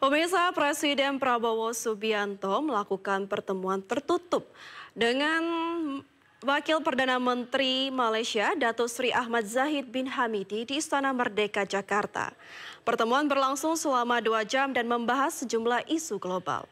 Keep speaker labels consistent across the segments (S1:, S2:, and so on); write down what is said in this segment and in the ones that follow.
S1: Pemirsa, Presiden Prabowo Subianto melakukan pertemuan tertutup dengan Wakil Perdana Menteri Malaysia, Datuk Seri Ahmad Zahid bin Hamidi di Istana Merdeka, Jakarta. Pertemuan berlangsung selama 2 jam dan membahas sejumlah isu global.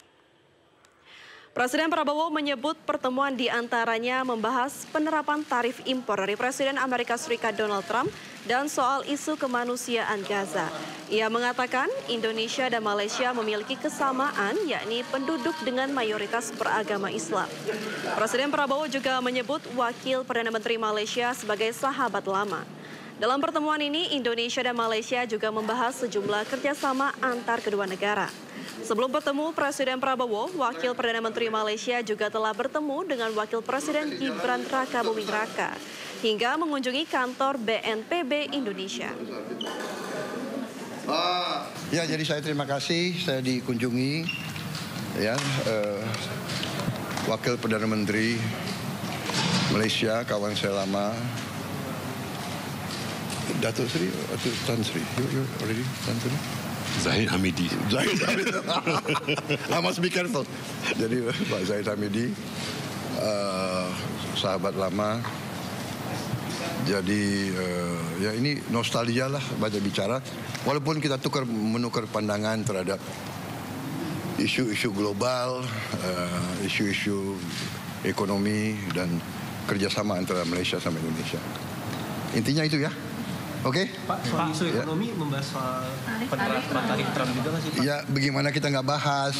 S1: Presiden Prabowo menyebut pertemuan diantaranya membahas penerapan tarif impor dari Presiden Amerika Serikat Donald Trump dan soal isu kemanusiaan Gaza. Ia mengatakan Indonesia dan Malaysia memiliki kesamaan, yakni penduduk dengan mayoritas beragama Islam. Presiden Prabowo juga menyebut Wakil Perdana Menteri Malaysia sebagai sahabat lama. Dalam pertemuan ini, Indonesia dan Malaysia juga membahas sejumlah kerjasama antar kedua negara. Sebelum bertemu Presiden Prabowo, Wakil Perdana Menteri Malaysia juga telah bertemu dengan Wakil Presiden Gibran Rakabuming Raka hingga mengunjungi kantor BNPB Indonesia.
S2: Ya, jadi saya terima kasih saya dikunjungi ya Wakil Perdana Menteri Malaysia, kawan saya lama, Datuk Seri atau Tan Sri, you already Tan Sri?
S3: Zahid Hamidi.
S2: Zahid Hamidi. I must be careful. Jadi Pak Zahid Hamidi, sahabat lama. Jadi ya ini nostalgia lah banyak bicara. Walaupun kita menukar pandangan terhadap isu-isu global, isu-isu ekonomi dan kerjasama antara Malaysia sama Indonesia. Intinya itu ya. Oke?
S4: Pak, soal isu ekonomi membahas soal penerapan tarif Trump juga nggak sih, Pak?
S2: Ya, bagaimana kita nggak bahas?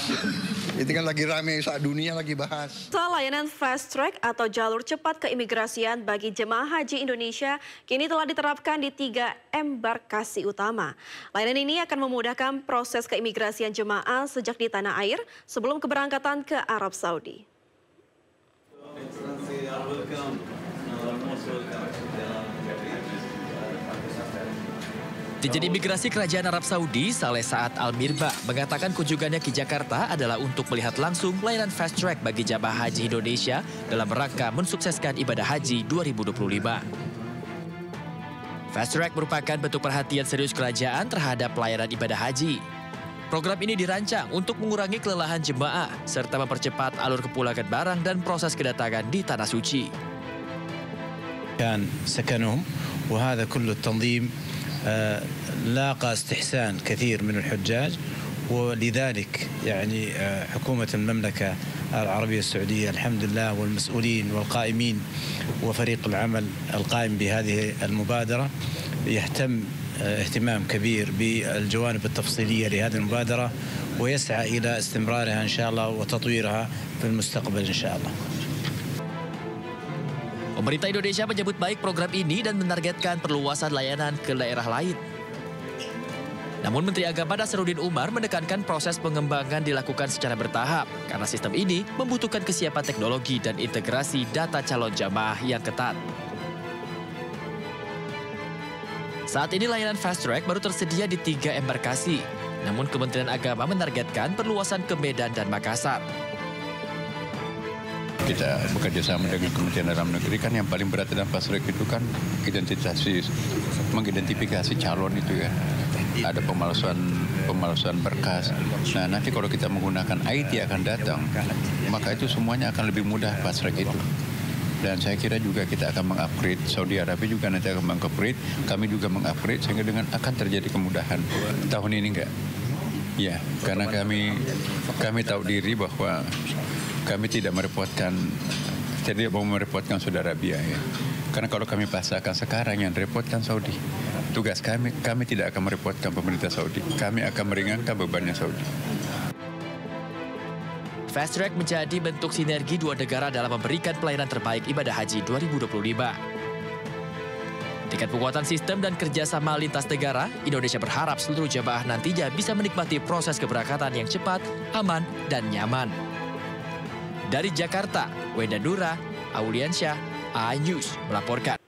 S2: Itu kan lagi rame saat dunia lagi bahas.
S1: Soal layanan fast track atau jalur cepat keimigrasian bagi jemaah haji Indonesia kini telah diterapkan di 3 embarkasi utama. Layanan ini akan memudahkan proses keimigrasian jemaah sejak di tanah air sebelum keberangkatan ke Arab Saudi.
S5: Dirjen Imigrasi Kerajaan Arab Saudi, Saleh Saad Al-Mirba, mengatakan kunjungannya ke Jakarta adalah untuk melihat langsung layanan fast track bagi jamaah haji Indonesia dalam rangka mensukseskan ibadah haji 2025. Fast track merupakan bentuk perhatian serius kerajaan terhadap pelayanan ibadah haji. Program ini dirancang untuk mengurangi kelelahan jemaah serta mempercepat alur kepulangan barang dan proses kedatangan di Tanah Suci.
S6: كان سكنهم وهذا كل التنظيم لاقى استحسان كثير من الحجاج، ولذلك يعني حكومة المملكة العربية السعودية الحمد لله والمسؤولين والقائمين وفريق العمل القائم بهذه المبادرة يهتم اهتمام كبير بالجوانب التفصيلية لهذه المبادرة ويسعى إلى استمرارها إن شاء الله وتطويرها في المستقبل إن شاء الله.
S5: Pemerintah Indonesia menyebut baik program ini dan menargetkan perluasan layanan ke daerah lain. Namun Menteri Agama Nasaruddin Umar menekankan proses pengembangan dilakukan secara bertahap karena sistem ini membutuhkan kesiapan teknologi dan integrasi data calon jamaah yang ketat. Saat ini layanan fast track baru tersedia di 3 embarkasi. Namun Kementerian Agama menargetkan perluasan ke Medan dan Makassar.
S3: Kita bekerja sama dengan Kementerian Dalam Negeri, kan yang paling berat dalam fast track itu kan mengidentifikasi calon itu ya. Ada pemalsuan berkas. Nah, nanti kalau kita menggunakan IT akan datang, maka itu semuanya akan lebih mudah fast track itu. Dan saya kira juga kita akan mengupgrade, Saudi Arabia juga nanti akan mengupgrade, kami juga mengupgrade sehingga dengan akan terjadi kemudahan. Tahun ini enggak. Ya, karena kami tahu diri bahwa kami tidak merepotkan Saudi Arabia ya. Karena kalau kami pasarkan sekarang yang repotkan Saudi. Tugas kami tidak akan merepotkan pemerintah Saudi. Kami akan meringankan bebannya Saudi.
S5: Fast track menjadi bentuk sinergi 2 negara dalam memberikan pelayanan terbaik ibadah haji 2025. Dengan penguatan sistem dan kerjasama lintas negara, Indonesia berharap seluruh jamaah nantinya bisa menikmati proses keberangkatan yang cepat, aman, dan nyaman. Dari Jakarta, Wenda Nura, Auliansyah, iNews melaporkan.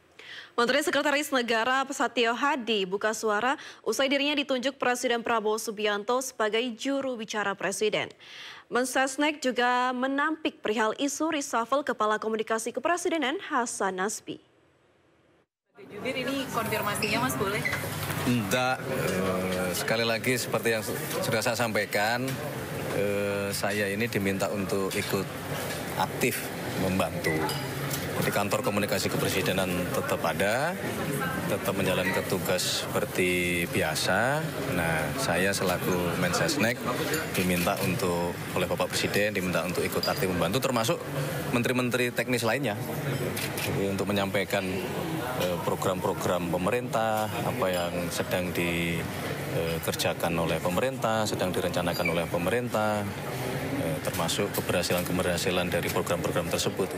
S1: Menteri Sekretaris Negara Satrio Hadi buka suara usai dirinya ditunjuk Presiden Prabowo Subianto sebagai juru bicara Presiden. Mensesnek juga menampik perihal isu reshuffle Kepala Komunikasi Kepresidenan Hasan Nasbi.
S7: Jubir, ini konfirmasinya, Mas, boleh?
S8: Enggak, sekali lagi seperti yang sudah saya sampaikan, saya ini diminta untuk ikut aktif membantu. Jadi kantor komunikasi kepresidenan tetap ada, tetap menjalankan tugas seperti biasa. Nah, saya selaku Mensesnek diminta oleh Bapak Presiden diminta untuk ikut aktif membantu, termasuk menteri-menteri teknis lainnya. Jadi untuk menyampaikan program-program pemerintah, apa yang sedang dikerjakan oleh pemerintah, sedang direncanakan oleh pemerintah, termasuk keberhasilan-keberhasilan dari program-program tersebut.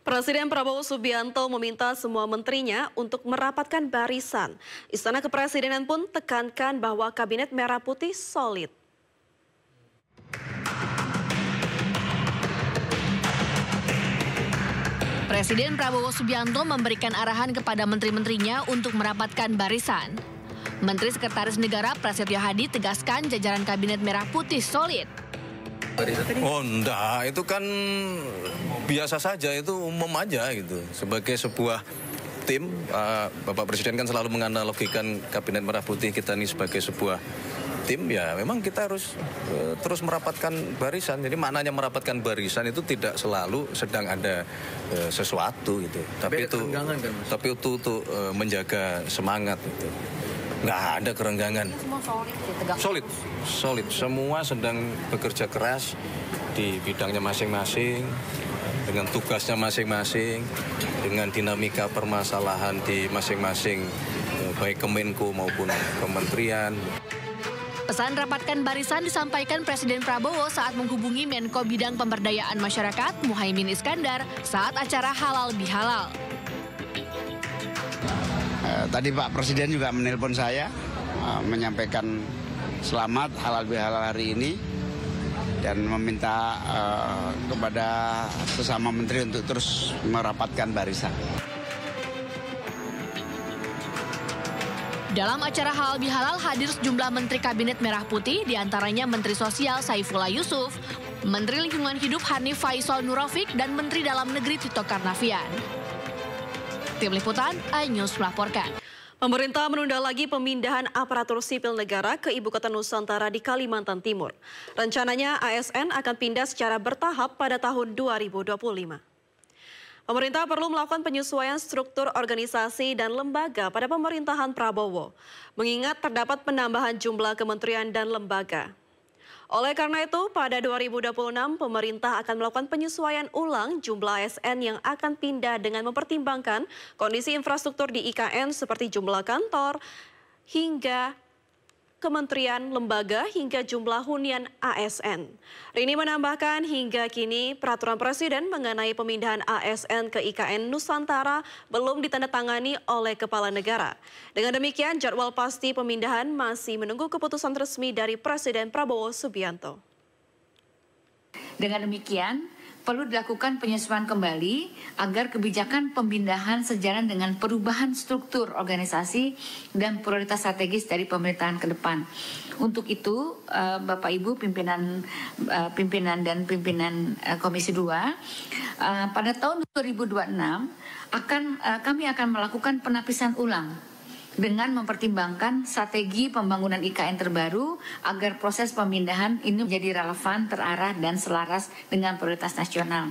S1: Presiden Prabowo Subianto meminta semua menterinya untuk merapatkan barisan. Istana Kepresidenan pun tekankan bahwa Kabinet Merah Putih solid.
S9: Presiden Prabowo Subianto memberikan arahan kepada menteri-menterinya untuk merapatkan barisan. Menteri Sekretaris Negara Prasetyo Hadi tegaskan jajaran Kabinet Merah Putih solid.
S8: Oh enggak, itu kan biasa saja, itu umum aja gitu. Sebagai sebuah tim, Bapak Presiden kan selalu menganalogikan Kabinet Merah Putih kita ini sebagai sebuah tim, ya memang kita harus terus merapatkan barisan. Jadi maknanya merapatkan barisan itu tidak selalu sedang ada sesuatu gitu. Tapi itu untuk menjaga semangat gitu. Nggak ada kerenggangan. Solid. Semua sedang bekerja keras di bidangnya masing-masing, dengan tugasnya masing-masing, dengan dinamika permasalahan di masing-masing, baik Kemenko maupun kementerian.
S9: Pesan rapatkan barisan disampaikan Presiden Prabowo saat menghubungi Menko Bidang Pemberdayaan Masyarakat Muhaimin Iskandar saat acara Halal Bihalal.
S10: Tadi Pak Presiden juga menelpon saya, menyampaikan selamat halal bihalal hari ini dan meminta kepada sesama menteri untuk terus merapatkan barisan.
S9: Dalam acara halal bihalal hadir sejumlah Menteri Kabinet Merah Putih, diantaranya Menteri Sosial Saifullah Yusuf, Menteri Lingkungan Hidup Hanif Faisal Nurofik, dan Menteri Dalam Negeri Tito Karnavian. Tim Liputan, iNews melaporkan.
S1: Pemerintah menunda lagi pemindahan aparatur sipil negara ke Ibu Kota Nusantara di Kalimantan Timur. Rencananya ASN akan pindah secara bertahap pada tahun 2025. Pemerintah perlu melakukan penyesuaian struktur organisasi dan lembaga pada pemerintahan Prabowo, mengingat terdapat penambahan jumlah kementerian dan lembaga. Oleh karena itu, pada 2026 pemerintah akan melakukan penyesuaian ulang jumlah ASN yang akan pindah dengan mempertimbangkan kondisi infrastruktur di IKN seperti jumlah kantor, hingga kementerian, lembaga, hingga jumlah hunian ASN. Rini menambahkan hingga kini peraturan Presiden mengenai pemindahan ASN ke IKN Nusantara belum ditandatangani oleh Kepala Negara. Dengan demikian, jadwal pasti pemindahan masih menunggu keputusan resmi dari Presiden Prabowo Subianto.
S7: Dengan demikian, perlu dilakukan penyesuaian kembali agar kebijakan pemindahan sejalan dengan perubahan struktur organisasi dan prioritas strategis dari pemerintahan ke depan. Untuk itu, Bapak Ibu pimpinan Komisi 2, pada tahun 2026 kami akan melakukan penapisan ulang dengan mempertimbangkan strategi pembangunan IKN terbaru agar proses pemindahan ini menjadi relevan, terarah, dan selaras dengan prioritas nasional.